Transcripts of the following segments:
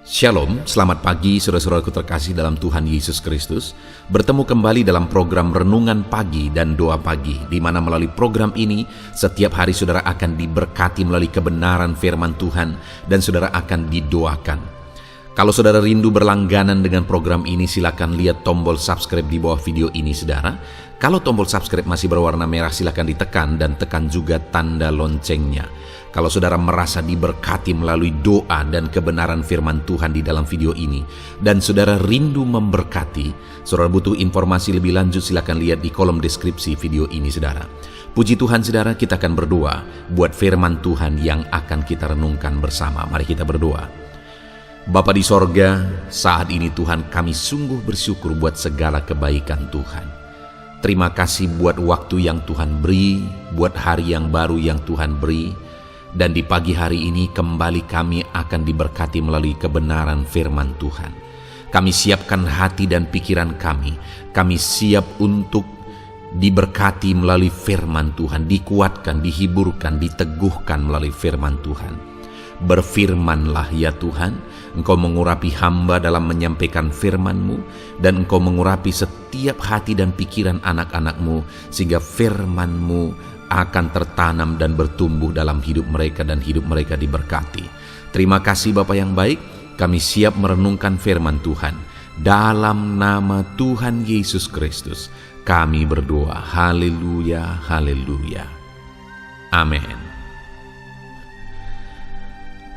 Shalom, selamat pagi saudara-saudaraku terkasih dalam Tuhan Yesus Kristus. Bertemu kembali dalam program Renungan Pagi dan Doa Pagi, di mana melalui program ini setiap hari saudara akan diberkati melalui kebenaran firman Tuhan dan saudara akan didoakan. Kalau saudara rindu berlangganan dengan program ini, silakan lihat tombol subscribe di bawah video ini saudara. Kalau tombol subscribe masih berwarna merah, silakan ditekan dan tekan juga tanda loncengnya. Kalau saudara merasa diberkati melalui doa dan kebenaran firman Tuhan di dalam video ini, dan saudara rindu memberkati, saudara butuh informasi lebih lanjut, silakan lihat di kolom deskripsi video ini saudara. Puji Tuhan saudara, kita akan berdoa buat firman Tuhan yang akan kita renungkan bersama. Mari kita berdoa. Bapa di sorga, saat ini Tuhan kami sungguh bersyukur buat segala kebaikan Tuhan. Terima kasih buat waktu yang Tuhan beri, buat hari yang baru yang Tuhan beri. Dan di pagi hari ini kembali kami akan diberkati melalui kebenaran firman Tuhan. Kami siapkan hati dan pikiran kami. Kami siap untuk diberkati melalui firman Tuhan, dikuatkan, dihiburkan, diteguhkan melalui firman Tuhan. Berfirmanlah ya Tuhan, Engkau mengurapi hamba dalam menyampaikan firman-Mu, dan Engkau mengurapi setiap hati dan pikiran anak-anak-Mu, sehingga firman-Mu akan tertanam dan bertumbuh dalam hidup mereka dan hidup mereka diberkati. Terima kasih Bapa yang baik, kami siap merenungkan firman Tuhan. Dalam nama Tuhan Yesus Kristus, kami berdoa. Haleluya, haleluya. Amin.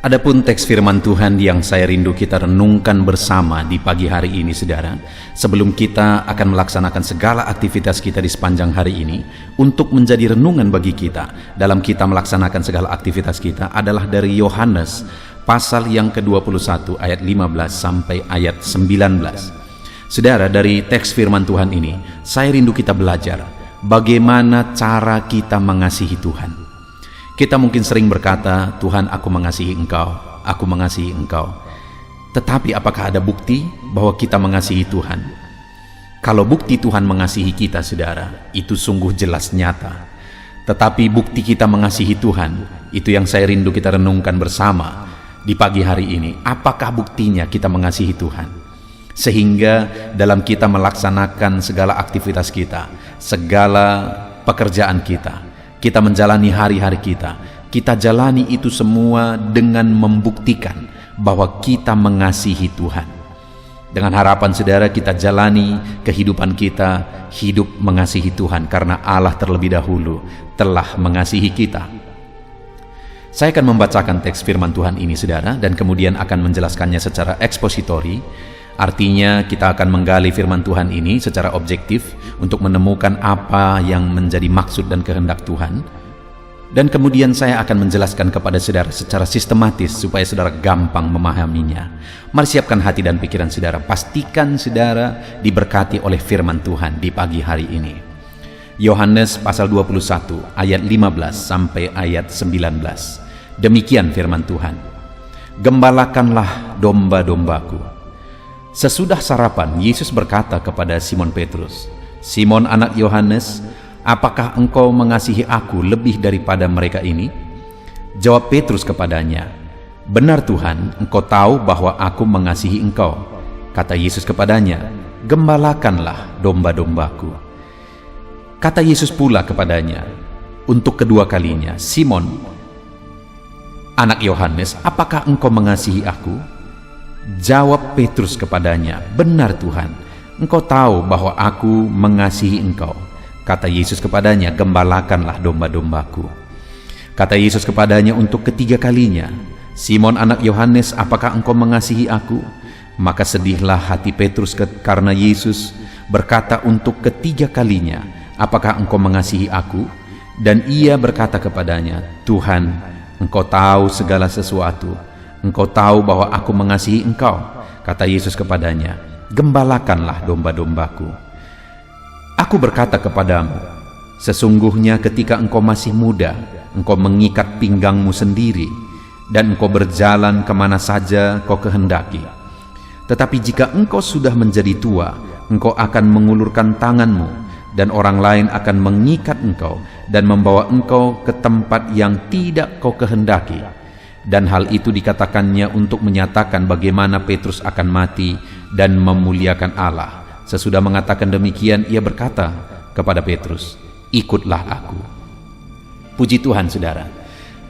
Adapun teks firman Tuhan yang saya rindu kita renungkan bersama di pagi hari ini saudara, sebelum kita akan melaksanakan segala aktivitas kita di sepanjang hari ini, untuk menjadi renungan bagi kita dalam kita melaksanakan segala aktivitas kita, adalah dari Yohanes pasal yang ke-21 ayat 15 sampai ayat 19. Saudara, dari teks firman Tuhan ini saya rindu kita belajar bagaimana cara kita mengasihi Tuhan. Kita mungkin sering berkata, Tuhan, aku mengasihi Engkau, aku mengasihi Engkau. Tetapi apakah ada bukti bahwa kita mengasihi Tuhan? Kalau bukti Tuhan mengasihi kita, saudara, itu sungguh jelas nyata. Tetapi bukti kita mengasihi Tuhan, itu yang saya rindu kita renungkan bersama di pagi hari ini. Apakah buktinya kita mengasihi Tuhan? Sehingga dalam kita melaksanakan segala aktivitas kita, segala pekerjaan kita menjalani hari-hari kita jalani itu semua dengan membuktikan bahwa kita mengasihi Tuhan. Dengan harapan saudara kita jalani kehidupan kita, hidup mengasihi Tuhan, karena Allah terlebih dahulu telah mengasihi kita. Saya akan membacakan teks firman Tuhan ini saudara, dan kemudian akan menjelaskannya secara ekspositori. Artinya kita akan menggali firman Tuhan ini secara objektif untuk menemukan apa yang menjadi maksud dan kehendak Tuhan. Dan kemudian saya akan menjelaskan kepada saudara secara sistematis supaya saudara gampang memahaminya. Mari siapkan hati dan pikiran saudara. Pastikan saudara diberkati oleh firman Tuhan di pagi hari ini. Yohanes pasal 21 ayat 15 sampai ayat 19. Demikian firman Tuhan. Gembalakanlah domba-dombaku. Sesudah sarapan, Yesus berkata kepada Simon Petrus, Simon anak Yohanes, apakah engkau mengasihi aku lebih daripada mereka ini? Jawab Petrus kepadanya, benar Tuhan, engkau tahu bahwa aku mengasihi engkau. Kata Yesus kepadanya, gembalakanlah domba-dombaku. Kata Yesus pula kepadanya, untuk kedua kalinya, Simon anak Yohanes, apakah engkau mengasihi aku? Jawab Petrus kepadanya, benar Tuhan, engkau tahu bahwa aku mengasihi engkau. Kata Yesus kepadanya, gembalakanlah domba-dombaku. Kata Yesus kepadanya untuk ketiga kalinya, Simon anak Yohanes, apakah engkau mengasihi aku? Maka sedihlah hati Petrus karena Yesus berkata untuk ketiga kalinya, apakah engkau mengasihi aku? Dan ia berkata kepadanya, Tuhan, engkau tahu segala sesuatu. Engkau tahu bahwa aku mengasihi engkau. Kata Yesus kepadanya, gembalakanlah domba-dombaku. Aku berkata kepadamu, sesungguhnya ketika engkau masih muda, engkau mengikat pinggangmu sendiri, dan engkau berjalan kemana saja kau kehendaki. Tetapi jika engkau sudah menjadi tua, engkau akan mengulurkan tanganmu, dan orang lain akan mengikat engkau, dan membawa engkau ke tempat yang tidak kau kehendaki. dan hal itu dikatakannya untuk menyatakan bagaimana Petrus akan mati dan memuliakan Allah. Sesudah mengatakan demikian, ia berkata kepada Petrus, "Ikutlah aku." Puji Tuhan, saudara.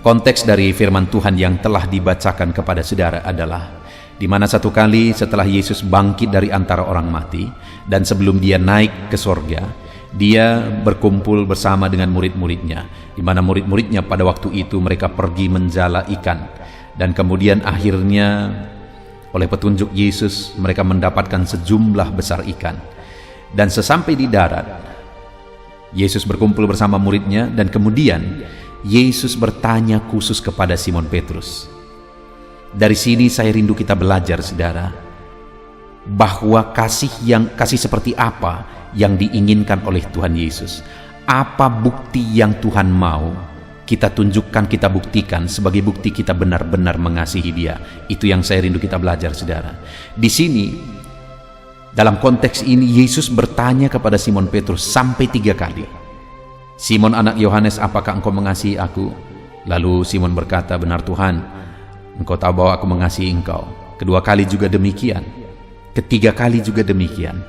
Konteks dari firman Tuhan yang telah dibacakan kepada saudara adalah di mana satu kali setelah Yesus bangkit dari antara orang mati dan sebelum dia naik ke sorga, dia berkumpul bersama dengan murid-muridnya, di mana murid-muridnya pada waktu itu mereka pergi menjala ikan, dan kemudian akhirnya oleh petunjuk Yesus mereka mendapatkan sejumlah besar ikan. Dan sesampai di darat, Yesus berkumpul bersama muridnya, dan kemudian Yesus bertanya khusus kepada Simon Petrus. Dari sini saya rindu kita belajar, saudara, bahwa kasih seperti apa yang diinginkan oleh Tuhan Yesus. Apa bukti yang Tuhan mau kita tunjukkan, kita buktikan sebagai bukti kita benar-benar mengasihi Dia. Itu yang saya rindu kita belajar, saudara. Di sini, dalam konteks ini, Yesus bertanya kepada Simon Petrus sampai 3 kali. "Simon anak Yohanes, apakah engkau mengasihi aku?" Lalu Simon berkata, "Benar Tuhan, engkau tahu bahwa aku mengasihi engkau." Kedua kali juga demikian. Ketiga kali juga demikian.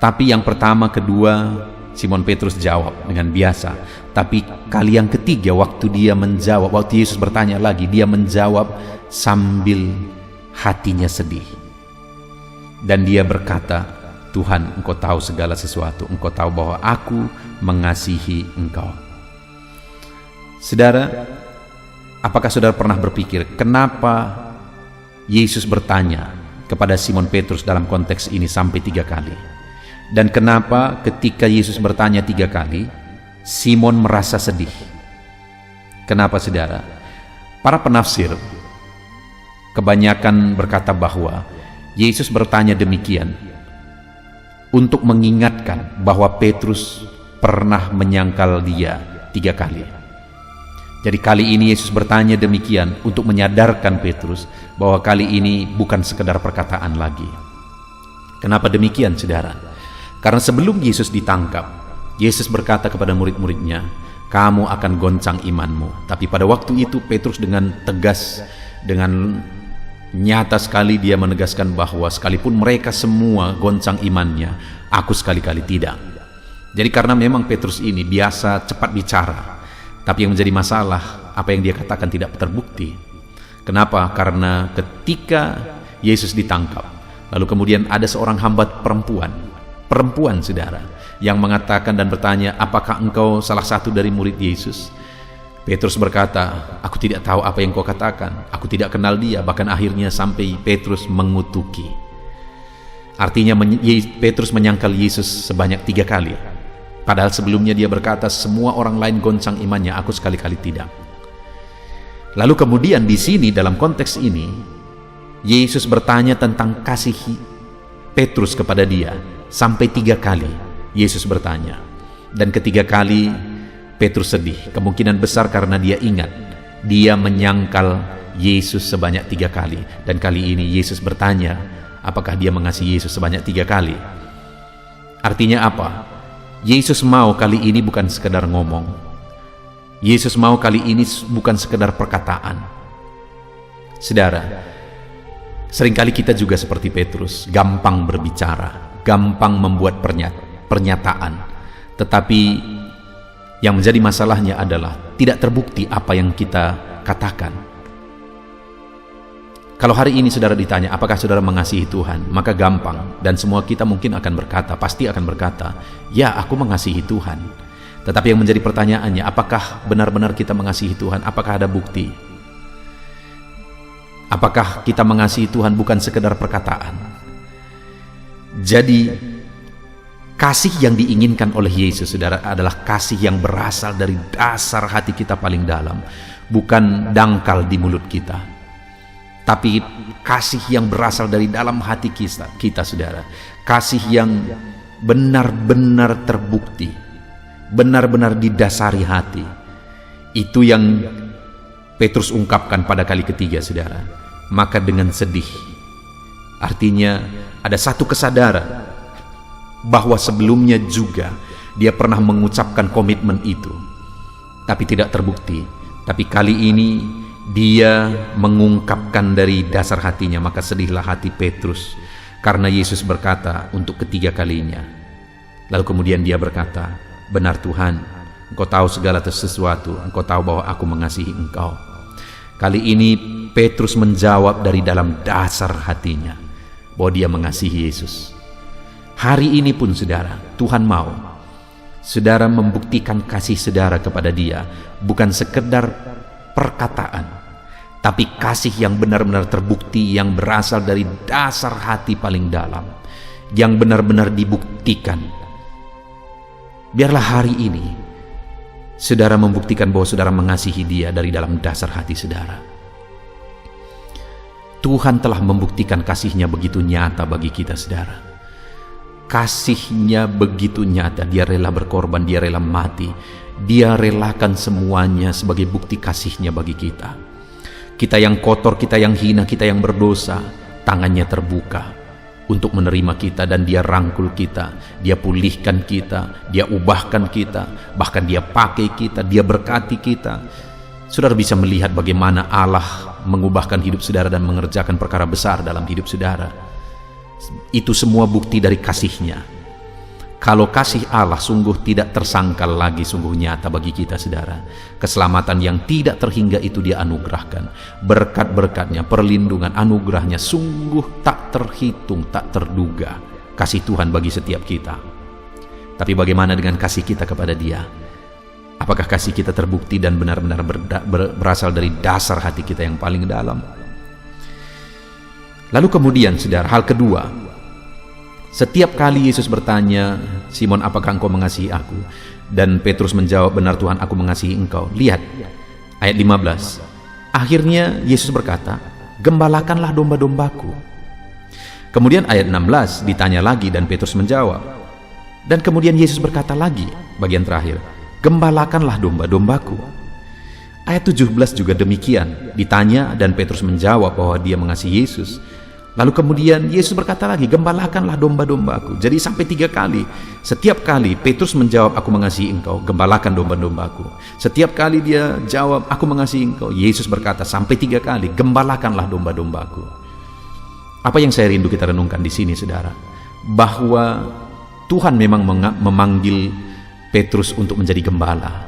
Tapi yang pertama, kedua, Simon Petrus jawab dengan biasa. Tapi kali yang ketiga, waktu dia menjawab, waktu Yesus bertanya lagi, dia menjawab sambil hatinya sedih. Dan dia berkata, "Tuhan, engkau tahu segala sesuatu. Engkau tahu bahwa aku mengasihi engkau." Saudara, apakah saudara pernah berpikir kenapa Yesus bertanya kepada Simon Petrus dalam konteks ini sampai 3 kali? Dan kenapa ketika Yesus bertanya 3 kali, Simon merasa sedih? Kenapa, saudara? Para penafsir kebanyakan berkata bahwa Yesus bertanya demikian untuk mengingatkan bahwa Petrus pernah menyangkal dia 3 kali. Jadi kali ini Yesus bertanya demikian untuk menyadarkan Petrus bahwa kali ini bukan sekedar perkataan lagi. Kenapa demikian, saudara? Karena sebelum Yesus ditangkap, Yesus berkata kepada murid-muridnya, "Kamu akan goncang imanmu." Tapi pada waktu itu Petrus dengan tegas, dengan nyata sekali dia menegaskan bahwa sekalipun mereka semua goncang imannya, aku sekali-kali tidak. Jadi karena memang Petrus ini biasa cepat bicara, tapi yang menjadi masalah apa yang dia katakan tidak terbukti. Kenapa? Karena ketika Yesus ditangkap, lalu kemudian ada seorang hamba perempuan, saudara, yang mengatakan dan bertanya, "Apakah engkau salah satu dari murid Yesus?" Petrus berkata, "Aku tidak tahu apa yang kau katakan. Aku tidak kenal dia." Bahkan akhirnya sampai Petrus mengutuki. Artinya Petrus menyangkal Yesus sebanyak 3 kali. Padahal sebelumnya dia berkata, "Semua orang lain goncang imannya, aku sekali-kali tidak." Lalu kemudian di sini dalam konteks ini, Yesus bertanya tentang kasih Petrus kepada dia. Sampai 3 kali Yesus bertanya. Dan ketiga kali Petrus sedih. Kemungkinan besar karena dia ingat dia menyangkal Yesus sebanyak 3 kali. Dan kali ini Yesus bertanya apakah dia mengasihi Yesus sebanyak 3 kali. Artinya apa? Yesus mau kali ini bukan sekedar ngomong. Yesus mau kali ini bukan sekedar perkataan. Saudara, seringkali kita juga seperti Petrus, gampang berbicara, gampang membuat pernyataan, tetapi yang menjadi masalahnya adalah tidak terbukti apa yang kita katakan. Kalau hari ini saudara ditanya apakah saudara mengasihi Tuhan, maka gampang, dan semua kita mungkin akan berkata, pasti akan berkata, "Ya, aku mengasihi Tuhan." Tetapi yang menjadi pertanyaannya, apakah benar-benar kita mengasihi Tuhan? Apakah ada bukti? Apakah kita mengasihi Tuhan bukan sekedar perkataan? Jadi kasih yang diinginkan oleh Yesus, saudara, adalah kasih yang berasal dari dasar hati kita paling dalam, bukan dangkal di mulut kita, tapi kasih yang berasal dari dalam hati kita, saudara. Kasih yang benar-benar terbukti, benar-benar didasari hati. Itu yang Petrus ungkapkan pada kali ketiga, saudara. Maka dengan sedih, artinya ada satu kesadaran bahwa sebelumnya juga dia pernah mengucapkan komitmen itu, tapi tidak terbukti. Tapi kali ini Dia mengungkapkan dari dasar hatinya, maka sedihlah hati Petrus karena Yesus berkata untuk ketiga kalinya. Lalu kemudian dia berkata, "Benar Tuhan, Engkau tahu segala sesuatu, Engkau tahu bahwa aku mengasihi Engkau." Kali ini Petrus menjawab dari dalam dasar hatinya bahwa dia mengasihi Yesus. Hari ini pun saudara, Tuhan mau saudara membuktikan kasih saudara kepada dia, bukan sekedar perkataan, tapi kasih yang benar-benar terbukti, yang berasal dari dasar hati paling dalam, yang benar-benar dibuktikan. Biarlah hari ini saudara membuktikan bahwa saudara mengasihi dia dari dalam dasar hati saudara. Tuhan telah membuktikan kasih-Nya begitu nyata bagi kita saudara. Kasih-Nya begitu nyata, dia rela berkorban, dia rela mati, dia relakan semuanya sebagai bukti kasih-Nya bagi kita. Kita yang kotor, kita yang hina, kita yang berdosa, tangannya terbuka untuk menerima kita, dan dia rangkul kita, dia pulihkan kita, dia ubahkan kita, bahkan dia pakai kita, dia berkati kita. Saudara bisa melihat bagaimana Allah mengubahkan hidup saudara dan mengerjakan perkara besar dalam hidup saudara. Itu semua bukti dari kasih-Nya. Kalau kasih Allah sungguh tidak tersangkal lagi, sungguh nyata bagi kita saudara. Keselamatan yang tidak terhingga itu dia anugerahkan. Berkat-berkatnya, perlindungan, anugerahnya sungguh tak terhitung, tak terduga. Kasih Tuhan bagi setiap kita. Tapi bagaimana dengan kasih kita kepada dia? Apakah kasih kita terbukti dan benar-benar berasal dari dasar hati kita yang paling dalam? Lalu kemudian saudara, hal kedua, setiap kali Yesus bertanya, "Simon, apakah engkau mengasihi aku?" Dan Petrus menjawab, "Benar Tuhan, aku mengasihi engkau." Lihat ayat 15. Akhirnya Yesus berkata, "Gembalakanlah domba-dombaku." Kemudian ayat 16 ditanya lagi dan Petrus menjawab. Dan kemudian Yesus berkata lagi, bagian terakhir, "Gembalakanlah domba-dombaku." Ayat 17 juga demikian, ditanya dan Petrus menjawab bahwa dia mengasihi Yesus. Lalu kemudian Yesus berkata lagi, "Gembalakanlah domba-dombaku." Jadi sampai 3 kali. Setiap kali Petrus menjawab, "Aku mengasihi engkau," gembalakan domba-dombaku. Setiap kali dia jawab, "Aku mengasihi engkau," Yesus berkata sampai 3 kali, "Gembalakanlah domba-dombaku." Apa yang saya rindu kita renungkan di sini saudara, bahwa Tuhan memang memanggil Petrus untuk menjadi gembala.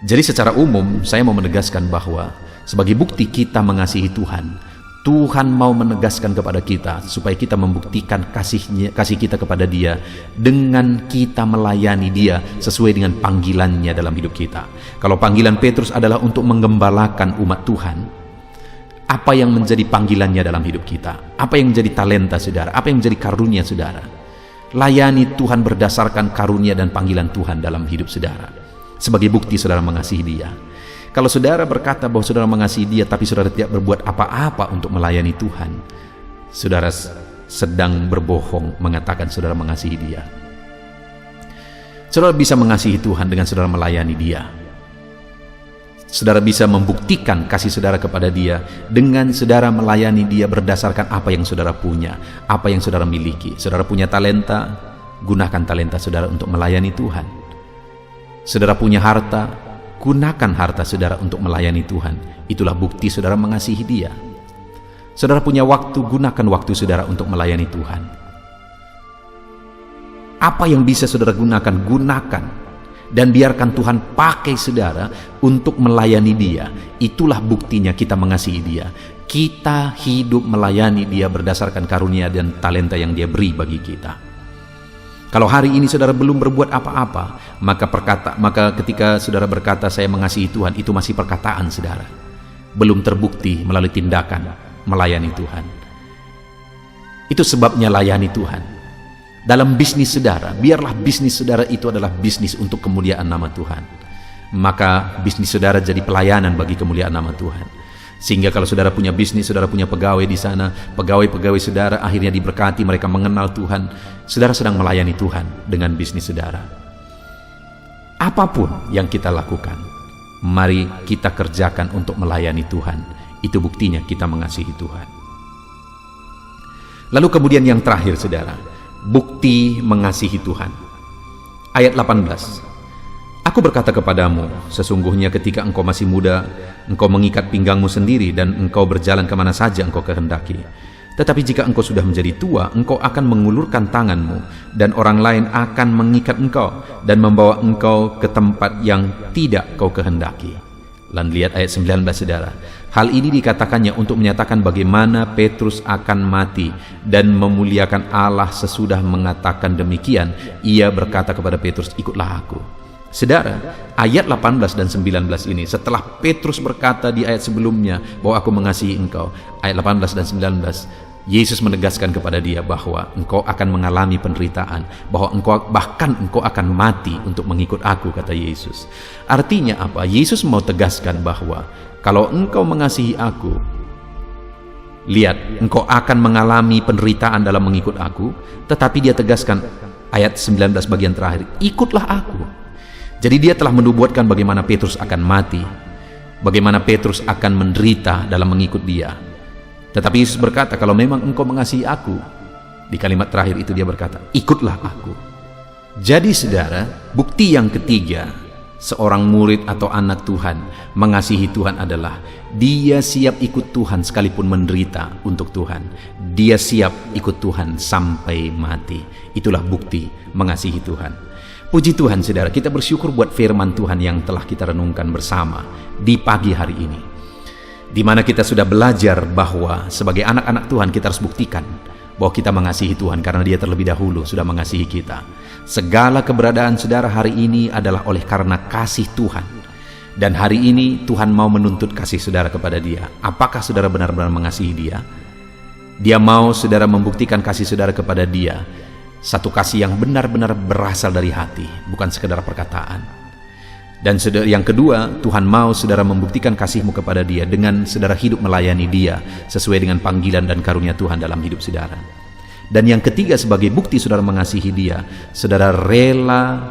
Jadi secara umum saya mau menegaskan bahwa sebagai bukti kita mengasihi Tuhan, Tuhan mau menegaskan kepada kita supaya kita membuktikan kasih kita kepada dia dengan kita melayani dia sesuai dengan panggilannya dalam hidup kita. Kalau panggilan Petrus adalah untuk menggembalakan umat Tuhan, apa yang menjadi panggilannya dalam hidup kita? Apa yang menjadi talenta saudara? Apa yang menjadi karunia saudara? Layani Tuhan berdasarkan karunia dan panggilan Tuhan dalam hidup saudara, sebagai bukti saudara mengasihi dia. Kalau saudara berkata bahwa saudara mengasihi dia tapi saudara tidak berbuat apa-apa untuk melayani Tuhan, saudara sedang berbohong mengatakan saudara mengasihi dia. Saudara bisa mengasihi Tuhan dengan saudara melayani dia. Saudara bisa membuktikan kasih saudara kepada dia dengan saudara melayani dia berdasarkan apa yang saudara punya, apa yang saudara miliki. Saudara punya talenta, gunakan talenta saudara untuk melayani Tuhan. Saudara punya harta, gunakan harta saudara untuk melayani Tuhan. Itulah bukti saudara mengasihi dia. Saudara punya waktu, gunakan waktu saudara untuk melayani Tuhan. Apa yang bisa saudara gunakan, gunakan. Dan biarkan Tuhan pakai saudara untuk melayani dia. Itulah buktinya kita mengasihi dia. Kita hidup melayani dia berdasarkan karunia dan talenta yang dia beri bagi kita. Kalau hari ini saudara belum berbuat apa-apa, maka ketika saudara berkata saya mengasihi Tuhan, itu masih perkataan saudara, belum terbukti melalui tindakan melayani Tuhan. Itu sebabnya layani Tuhan. Dalam bisnis saudara, biarlah bisnis saudara itu adalah bisnis untuk kemuliaan nama Tuhan. Maka bisnis saudara jadi pelayanan bagi kemuliaan nama Tuhan. Sehingga kalau saudara punya bisnis, saudara punya pegawai di sana, pegawai-pegawai saudara akhirnya diberkati, mereka mengenal Tuhan. Saudara sedang melayani Tuhan dengan bisnis saudara. Apapun yang kita lakukan, mari kita kerjakan untuk melayani Tuhan. Itu buktinya kita mengasihi Tuhan. Lalu kemudian yang terakhir saudara, bukti mengasihi Tuhan. Ayat 18. Aku berkata kepadamu, sesungguhnya ketika engkau masih muda, engkau mengikat pinggangmu sendiri dan engkau berjalan kemana saja engkau kehendaki. Tetapi jika engkau sudah menjadi tua, engkau akan mengulurkan tanganmu, dan orang lain akan mengikat engkau dan membawa engkau ke tempat yang tidak kau kehendaki. Dan lihat ayat 19, saudara. Hal ini dikatakannya untuk menyatakan bagaimana Petrus akan mati dan memuliakan Allah. Sesudah mengatakan demikian, ia berkata kepada Petrus, ikutlah aku. Saudara, ayat 18 dan 19 ini, setelah Petrus berkata di ayat sebelumnya bahwa aku mengasihi engkau, ayat 18 dan 19, Yesus menegaskan kepada dia bahwa engkau akan mengalami penderitaan, bahwa engkau akan mati untuk mengikut aku, kata Yesus. Artinya apa? Yesus mau tegaskan bahwa kalau engkau mengasihi aku, lihat, engkau akan mengalami penderitaan dalam mengikut aku. Tetapi dia tegaskan ayat 19 bagian terakhir, ikutlah aku. Jadi dia telah menubuatkan bagaimana Petrus akan mati, bagaimana Petrus akan menderita dalam mengikut dia. Tetapi Yesus berkata, kalau memang engkau mengasihi aku, di kalimat terakhir itu dia berkata, ikutlah aku. Jadi saudara, bukti yang ketiga seorang murid atau anak Tuhan mengasihi Tuhan adalah dia siap ikut Tuhan sekalipun menderita untuk Tuhan. Dia siap ikut Tuhan sampai mati. Itulah bukti mengasihi Tuhan. Puji Tuhan saudara, kita bersyukur buat firman Tuhan yang telah kita renungkan bersama di pagi hari ini, di mana kita sudah belajar bahwa sebagai anak-anak Tuhan kita harus buktikan bahwa kita mengasihi Tuhan karena dia terlebih dahulu sudah mengasihi kita. Segala keberadaan saudara hari ini adalah oleh karena kasih Tuhan. Dan hari ini Tuhan mau menuntut kasih saudara kepada dia. Apakah saudara benar-benar mengasihi dia? Dia mau saudara membuktikan kasih saudara kepada dia. Satu kasih yang benar-benar berasal dari hati, bukan sekedar perkataan. Dan yang kedua, Tuhan mau saudara membuktikan kasihmu kepada dia dengan saudara hidup melayani dia sesuai dengan panggilan dan karunia Tuhan dalam hidup saudara. Dan yang ketiga, sebagai bukti saudara mengasihi dia, saudara rela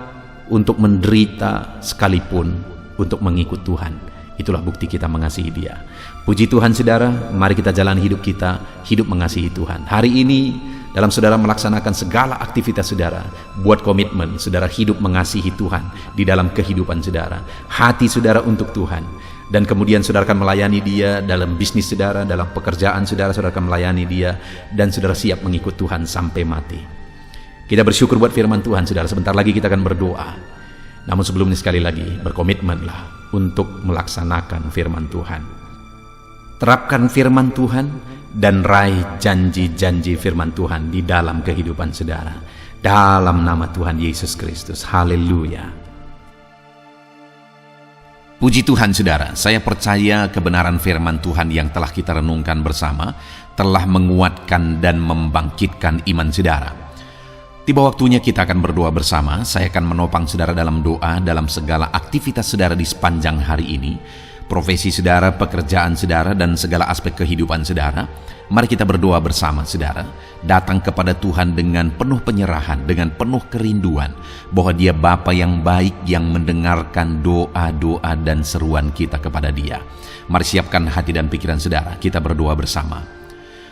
untuk menderita sekalipun untuk mengikut Tuhan. Itulah bukti kita mengasihi dia. Puji Tuhan saudara, mari kita jalani hidup kita, hidup mengasihi Tuhan. Hari ini dalam saudara melaksanakan segala aktivitas saudara, buat komitmen saudara hidup mengasihi Tuhan di dalam kehidupan saudara, hati saudara untuk Tuhan. Dan kemudian saudara akan melayani dia dalam bisnis saudara, dalam pekerjaan saudara, saudara akan melayani dia, dan saudara siap mengikut Tuhan sampai mati. Kita bersyukur buat firman Tuhan saudara. Sebentar lagi kita akan berdoa. Namun sebelumnya sekali lagi, berkomitmenlah untuk melaksanakan firman Tuhan. Terapkan firman Tuhan dan raih janji-janji firman Tuhan di dalam kehidupan saudara. Dalam nama Tuhan Yesus Kristus. Haleluya. Puji Tuhan saudara, saya percaya kebenaran firman Tuhan yang telah kita renungkan bersama telah menguatkan dan membangkitkan iman saudara. Tiba waktunya kita akan berdoa bersama. Saya akan menopang saudara dalam doa dalam segala aktivitas saudara di sepanjang hari ini. Profesi saudara, pekerjaan saudara, dan segala aspek kehidupan saudara. Mari kita berdoa bersama saudara. Datang kepada Tuhan dengan penuh penyerahan, dengan penuh kerinduan bahwa dia Bapa yang baik yang mendengarkan doa-doa dan seruan kita kepada dia. Mari siapkan hati dan pikiran saudara. Kita berdoa bersama.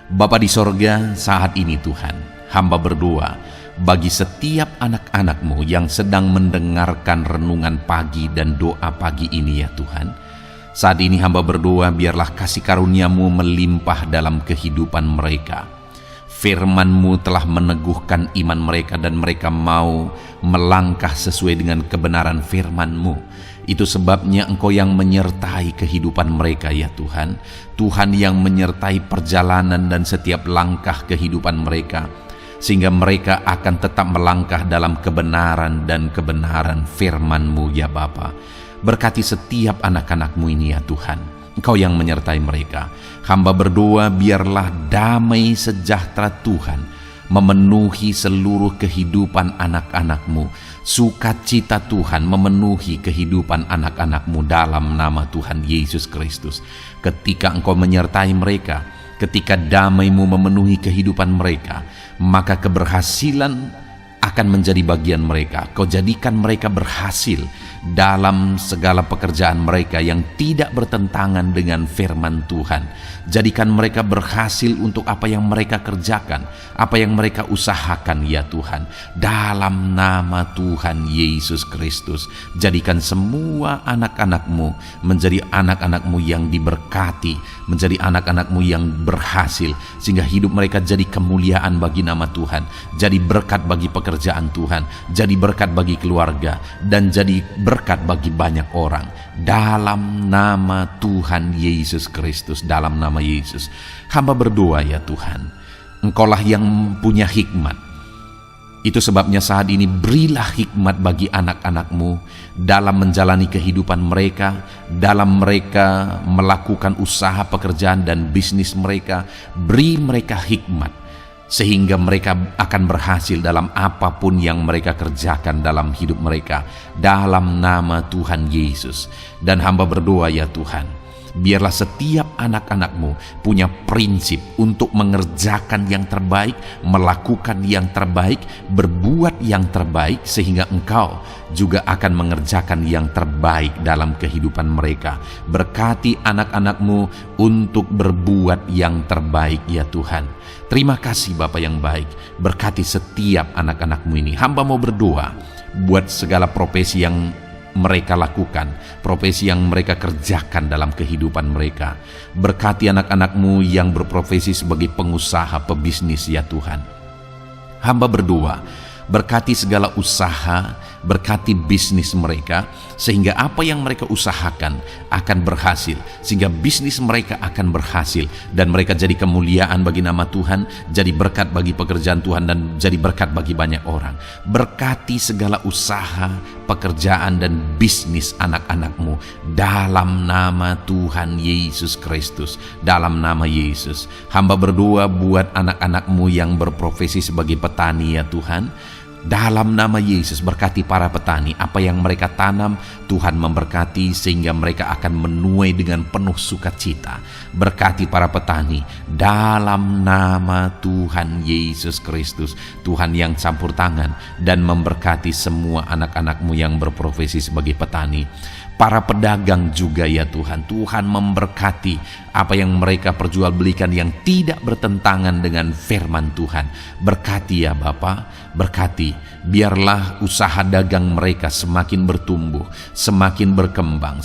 Bapa di sorga, saat ini Tuhan, hamba berdoa bagi setiap anak-anak-Mu yang sedang mendengarkan renungan pagi dan doa pagi ini ya Tuhan. Saat ini hamba berdoa biarlah kasih karunia-Mu melimpah dalam kehidupan mereka. Firman-Mu telah meneguhkan iman mereka dan mereka mau melangkah sesuai dengan kebenaran firman-Mu. Itu sebabnya Engkau yang menyertai kehidupan mereka ya Tuhan. Tuhan yang menyertai perjalanan dan setiap langkah kehidupan mereka, sehingga mereka akan tetap melangkah dalam kebenaran dan kebenaran firman-Mu ya Bapa. Berkati setiap anak-anak-Mu ini ya Tuhan. Engkau yang menyertai mereka. Hamba berdoa biarlah damai sejahtera Tuhan memenuhi seluruh kehidupan anak-anak-Mu. Sukacita Tuhan memenuhi kehidupan anak-anak-Mu dalam nama Tuhan Yesus Kristus. Ketika Engkau menyertai mereka, ketika damai-Mu memenuhi kehidupan mereka, maka keberhasilan akan menjadi bagian mereka. Kau jadikan mereka berhasil dalam segala pekerjaan mereka yang tidak bertentangan dengan firman Tuhan. Jadikan mereka berhasil untuk apa yang mereka kerjakan, apa yang mereka usahakan ya Tuhan. Dalam nama Tuhan Yesus Kristus, jadikan semua anak-anak-Mu menjadi anak-anak-Mu yang diberkati, menjadi anak-anak-Mu yang berhasil, sehingga hidup mereka jadi kemuliaan bagi nama Tuhan, jadi berkat bagi pekerjaan Tuhan, jadi berkat bagi keluarga, dan jadi berkat bagi banyak orang. Dalam nama Tuhan Yesus Kristus, dalam nama Yesus, hamba berdoa ya Tuhan, Engkaulah yang punya hikmat. Itu sebabnya saat ini berilah hikmat bagi anak-anak-Mu dalam menjalani kehidupan mereka, dalam mereka melakukan usaha pekerjaan dan bisnis mereka. Beri mereka hikmat sehingga mereka akan berhasil dalam apapun yang mereka kerjakan dalam hidup mereka, dalam nama Tuhan Yesus. Dan hamba berdoa ya Tuhan, biarlah setiap anak-anak-Mu punya prinsip untuk mengerjakan yang terbaik, melakukan yang terbaik, berbuat yang terbaik, sehingga Engkau juga akan mengerjakan yang terbaik dalam kehidupan mereka. Berkati anak-anak-Mu untuk berbuat yang terbaik ya Tuhan. Terima kasih Bapa yang baik, berkati setiap anak-anak-Mu ini. Hamba mau berdoa buat segala profesi yang mereka lakukan, profesi yang mereka kerjakan dalam kehidupan mereka. Berkati anak-anak-Mu yang berprofesi sebagai pengusaha, pebisnis ya Tuhan. Hamba berdoa, berkati segala usaha, berkati bisnis mereka, sehingga apa yang mereka usahakan akan berhasil, sehingga bisnis mereka akan berhasil, dan mereka jadi kemuliaan bagi nama Tuhan, jadi berkat bagi pekerjaan Tuhan, dan jadi berkat bagi banyak orang. Berkati segala usaha, pekerjaan, dan bisnis anak-anak-Mu dalam nama Tuhan Yesus Kristus, dalam nama Yesus. Hamba berdoa buat anak-anak-Mu yang berprofesi sebagai petani ya Tuhan. Dalam nama Yesus, berkati para petani, apa yang mereka tanam Tuhan memberkati, sehingga mereka akan menuai dengan penuh sukacita. Berkati para petani dalam nama Tuhan Yesus Kristus, Tuhan yang campur tangan dan memberkati semua anak-anak-Mu yang berprofesi sebagai petani. Para pedagang juga ya Tuhan, Tuhan memberkati apa yang mereka perjualbelikan yang tidak bertentangan dengan firman Tuhan. Berkati ya Bapa, berkati, biarlah usaha dagang mereka semakin bertumbuh, semakin berkembang,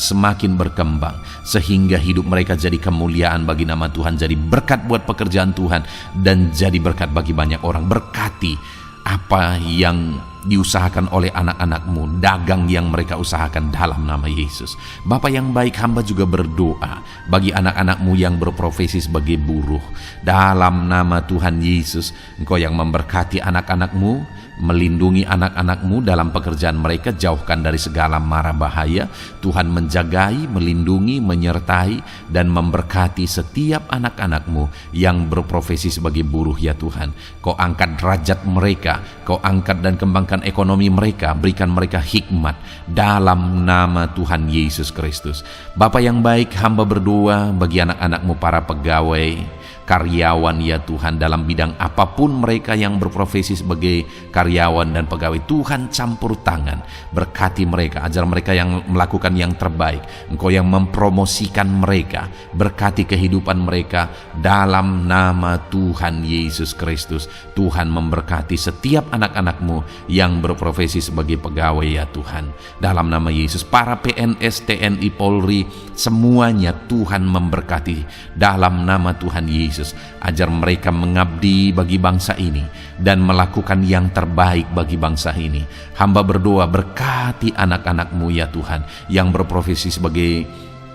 sehingga hidup mereka jadi kemuliaan bagi nama Tuhan, jadi berkat buat pekerjaan Tuhan, dan jadi berkat bagi banyak orang. Berkati apa yang diusahakan oleh anak-anak-Mu, dagang yang mereka usahakan dalam nama Yesus. Bapa yang baik, hamba juga berdoa bagi anak-anak-Mu yang berprofesi sebagai buruh. Dalam nama Tuhan Yesus, Engkau yang memberkati anak-anak-Mu, melindungi anak-anak-Mu dalam pekerjaan mereka, jauhkan dari segala mara bahaya. Tuhan menjagai, melindungi, menyertai, dan memberkati setiap anak-anak-Mu yang berprofesi sebagai buruh ya Tuhan. Kau angkat derajat mereka, Kau angkat dan kembangkan ekonomi mereka, berikan mereka hikmat dalam nama Tuhan Yesus Kristus. Bapa yang baik, hamba berdoa bagi anak-anak-Mu para pegawai, karyawan ya Tuhan, dalam bidang apapun mereka yang berprofesi sebagai karyawan dan pegawai. Tuhan campur tangan, berkati mereka, ajar mereka yang melakukan yang terbaik. Engkau yang mempromosikan mereka, berkati kehidupan mereka dalam nama Tuhan Yesus Kristus. Tuhan memberkati setiap anak-anak-Mu yang berprofesi sebagai pegawai ya Tuhan, dalam nama Yesus. Para PNS, TNI, Polri, semuanya Tuhan memberkati dalam nama Tuhan Yesus. Ajar mereka mengabdi bagi bangsa ini dan melakukan yang terbaik bagi bangsa ini. Hamba berdoa, berkati anak-anak-Mu ya Tuhan yang berprofesi sebagai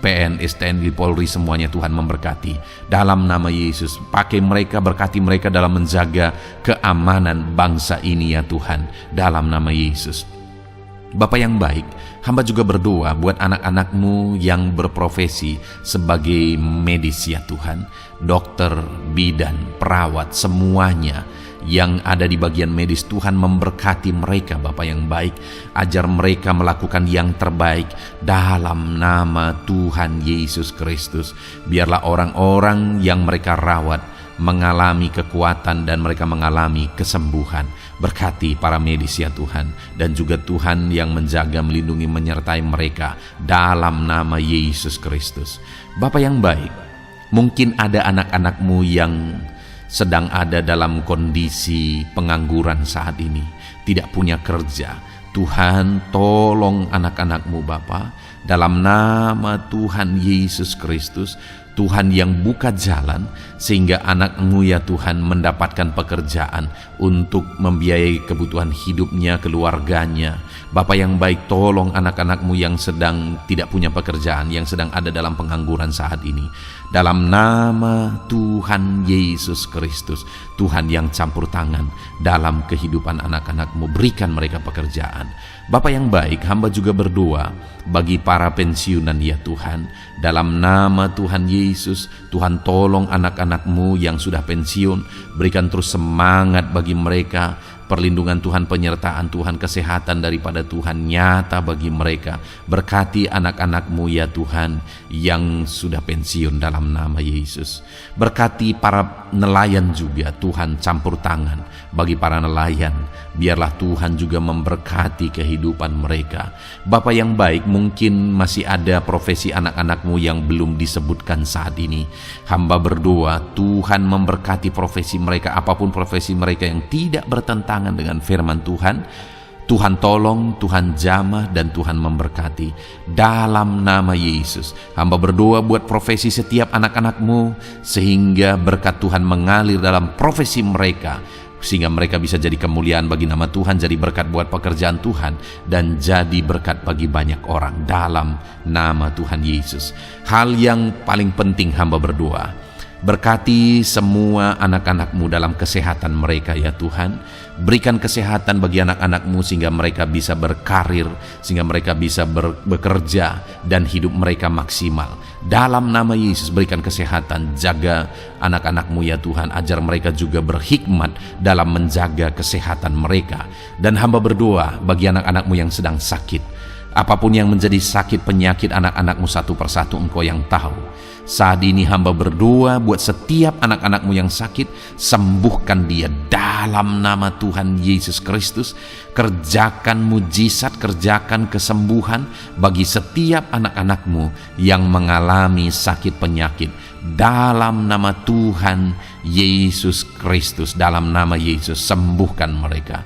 PNS, TNI, Polri, semuanya Tuhan memberkati dalam nama Yesus. Pakai mereka, berkati mereka dalam menjaga keamanan bangsa ini ya Tuhan, dalam nama Yesus. Bapa yang baik, hamba juga berdoa buat anak-anak-Mu yang berprofesi sebagai medis ya Tuhan, dokter, bidan, perawat, semuanya yang ada di bagian medis. Tuhan memberkati mereka Bapa yang baik, ajar mereka melakukan yang terbaik dalam nama Tuhan Yesus Kristus. Biarlah orang-orang yang mereka rawat mengalami kekuatan dan mereka mengalami kesembuhan. Berkati para medis ya Tuhan, dan juga Tuhan yang menjaga, melindungi, menyertai mereka dalam nama Yesus Kristus. Bapa yang baik, mungkin ada anak-anak-Mu yang sedang ada dalam kondisi pengangguran saat ini, tidak punya kerja. Tuhan, tolong anak-anak-Mu Bapa, dalam nama Tuhan Yesus Kristus. Tuhan yang buka jalan sehingga anak-Mu ya Tuhan mendapatkan pekerjaan untuk membiayai kebutuhan hidupnya, keluarganya. Bapa yang baik, tolong anak-anak-Mu yang sedang tidak punya pekerjaan, yang sedang ada dalam pengangguran saat ini. Dalam nama Tuhan Yesus Kristus, Tuhan yang campur tangan dalam kehidupan anak-anak-Mu, berikan mereka pekerjaan. Bapa yang baik, hamba juga berdoa bagi para pensiunan ya Tuhan. Dalam nama Tuhan Yesus, Tuhan tolong anak-anak-Mu yang sudah pensiun, berikan terus semangat bagi mereka. Perlindungan Tuhan, penyertaan Tuhan, kesehatan daripada Tuhan nyata bagi mereka. Berkati anak-anak-Mu ya Tuhan yang sudah pensiun dalam nama Yesus. Berkati para nelayan juga, Tuhan campur tangan bagi para nelayan. Biarlah Tuhan juga memberkati kehidupan mereka. Bapa yang baik, mungkin masih ada profesi anak-anak-Mu yang belum disebutkan saat ini. Hamba berdoa Tuhan memberkati profesi mereka, apapun profesi mereka yang tidak bertentangan dengan firman Tuhan. Tuhan tolong, Tuhan jamah, dan Tuhan memberkati dalam nama Yesus. Hamba berdoa buat profesi setiap anak-anak-Mu, sehingga berkat Tuhan mengalir dalam profesi mereka, sehingga mereka bisa jadi kemuliaan bagi nama Tuhan, jadi berkat buat pekerjaan Tuhan, dan jadi berkat bagi banyak orang dalam nama Tuhan Yesus. Hal yang paling penting hamba berdoa, berkati semua anak-anak-Mu dalam kesehatan mereka ya Tuhan. Berikan kesehatan bagi anak-anak-Mu sehingga mereka bisa berkarir, sehingga mereka bisa bekerja dan hidup mereka maksimal. Dalam nama Yesus berikan kesehatan, jaga anak-anak-Mu ya Tuhan, ajar mereka juga berhikmat dalam menjaga kesehatan mereka. Dan hamba berdoa bagi anak-anak-Mu yang sedang sakit, apapun yang menjadi sakit penyakit anak-anak-Mu satu persatu Engkau yang tahu. Saat ini hamba berdoa buat setiap anak-anak-Mu yang sakit, sembuhkan dia dalam nama Tuhan Yesus Kristus. Kerjakan mujizat, kerjakan kesembuhan bagi setiap anak-anak-Mu yang mengalami sakit penyakit. Dalam nama Tuhan Yesus Kristus, dalam nama Yesus, sembuhkan mereka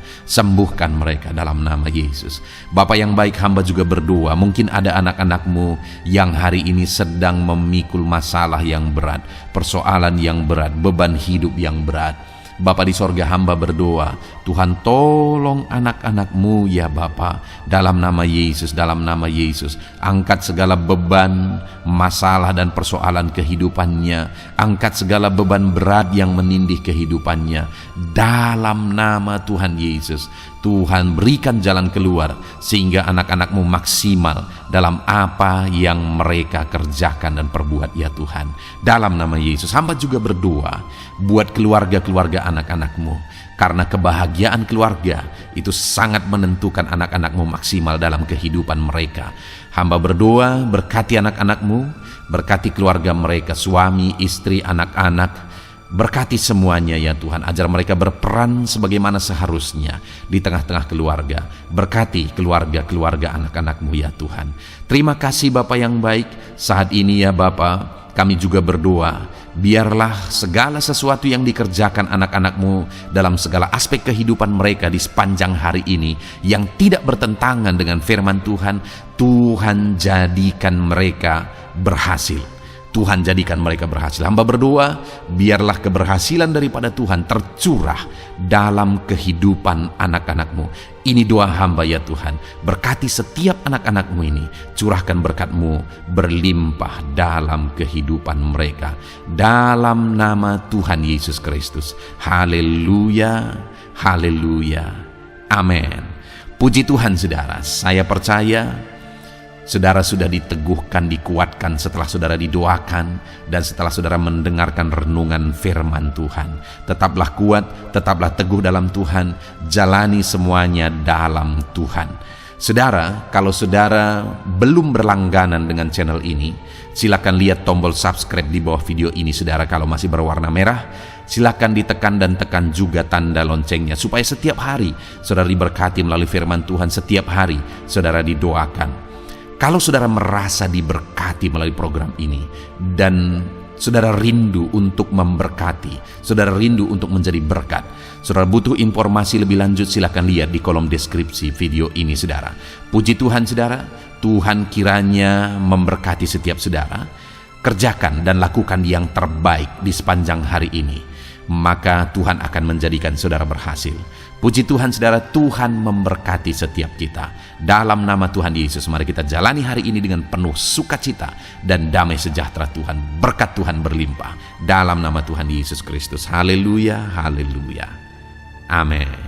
dalam nama Yesus. Bapa yang baik, hamba juga berdoa, mungkin ada anak-anak-Mu yang hari ini sedang memikul masalah yang berat, persoalan yang berat, beban hidup yang berat. Bapa di sorga, hamba berdoa, Tuhan tolong anak-anak-Mu ya Bapa, dalam nama Yesus, dalam nama Yesus. Angkat segala beban, masalah dan persoalan kehidupannya. Angkat segala beban berat yang menindih kehidupannya. Dalam nama Tuhan Yesus, Tuhan berikan jalan keluar sehingga anak-anak-Mu maksimal dalam apa yang mereka kerjakan dan perbuat ya Tuhan. Dalam nama Yesus, hamba juga berdoa buat keluarga-keluarga anak-anak-Mu, karena kebahagiaan keluarga itu sangat menentukan anak-anak-Mu maksimal dalam kehidupan mereka. Hamba berdoa berkati anak-anak-Mu, berkati keluarga mereka, suami, istri, anak-anak. Berkati semuanya ya Tuhan, ajar mereka berperan sebagaimana seharusnya di tengah-tengah keluarga. Berkati keluarga-keluarga anak-anak-Mu ya Tuhan. Terima kasih Bapa yang baik. Saat ini ya Bapa, kami juga berdoa, biarlah segala sesuatu yang dikerjakan anak-anak-Mu dalam segala aspek kehidupan mereka di sepanjang hari ini yang tidak bertentangan dengan firman Tuhan, Tuhan jadikan mereka berhasil. Tuhan jadikan mereka berhasil. Hamba berdoa, biarlah keberhasilan daripada Tuhan tercurah dalam kehidupan anak-anak-Mu. Ini doa hamba ya Tuhan. Berkati setiap anak-anak-Mu ini. Curahkan berkat-Mu berlimpah dalam kehidupan mereka. Dalam nama Tuhan Yesus Kristus. Haleluya, haleluya, amin. Puji Tuhan saudara, saya percaya saudara sudah diteguhkan, dikuatkan setelah saudara didoakan dan setelah saudara mendengarkan renungan firman Tuhan. Tetaplah kuat, tetaplah teguh dalam Tuhan, jalani semuanya dalam Tuhan. Saudara, kalau saudara belum berlangganan dengan channel ini, silakan lihat tombol subscribe di bawah video ini. Saudara, kalau masih berwarna merah, silakan ditekan dan tekan juga tanda loncengnya, supaya setiap hari saudara diberkati melalui firman Tuhan. Setiap hari saudara didoakan. Kalau saudara merasa diberkati melalui program ini dan saudara rindu untuk memberkati, saudara rindu untuk menjadi berkat, saudara butuh informasi lebih lanjut, silakan lihat di kolom deskripsi video ini. Saudara, puji Tuhan. Saudara, Tuhan kiranya memberkati setiap saudara. Kerjakan dan lakukan yang terbaik di sepanjang hari ini, maka Tuhan akan menjadikan saudara berhasil. Puji Tuhan. Saudara, Tuhan memberkati setiap kita. Dalam nama Tuhan Yesus, mari kita jalani hari ini dengan penuh sukacita dan damai sejahtera Tuhan. Berkat Tuhan berlimpah dalam nama Tuhan Yesus Kristus. Haleluya, haleluya. Amin.